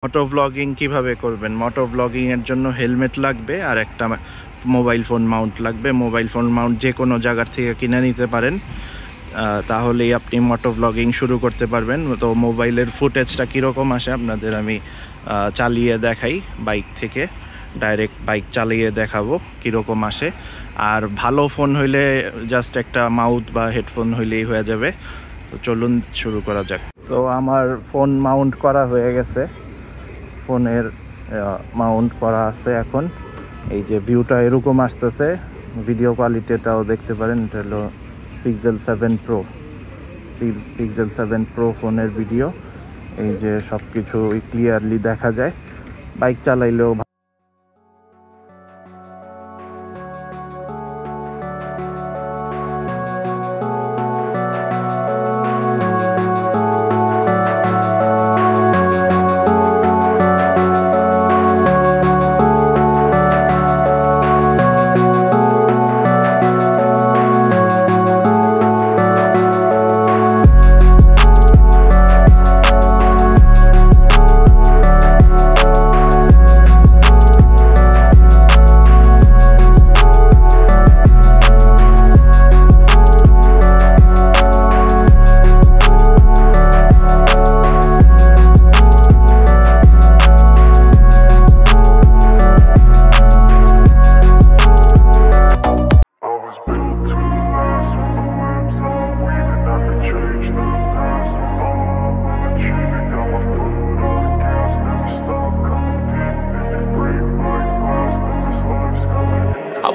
মোটো blogging কিভাবে করবেন? মোটো blogging এর জন্য হেলমেট লাগবে আর একটা মোবাইল ফোন মাউন্ট লাগবে। মোবাইল ফোন মাউন্ট যে কোনো জায়গার থেকে কিনে নিতে পারেন, তাহলেই আপনি মোটো ব্লগিং শুরু করতে পারবেন। তো মোবাইলের ফুটেজটা কীরকম আসে আপনাদের আমি চালিয়ে দেখাই, বাইক থেকে ডাইরেক্ট বাইক চালিয়ে দেখাবো কীরকম আসে। আর ভালো ফোন হইলে জাস্ট একটা মাউথ বা হেডফোন হইলেই হয়ে যাবে। তো চলুন শুরু করা যাক। তো আমার ফোন মাউন্ট করা হয়ে গেছে, ফোনের মাউন্ট করা আছে। এখন এই যে ভিউটা এরকম আসতেছে, ভিডিও কোয়ালিটিটাও দেখতে পারেন। এটা হলো পিক্সেল 7 প্রো ফোনের ভিডিও। এই যে সব কিছু ক্লিয়ারলি দেখা যায়, বাইক চালাইলেও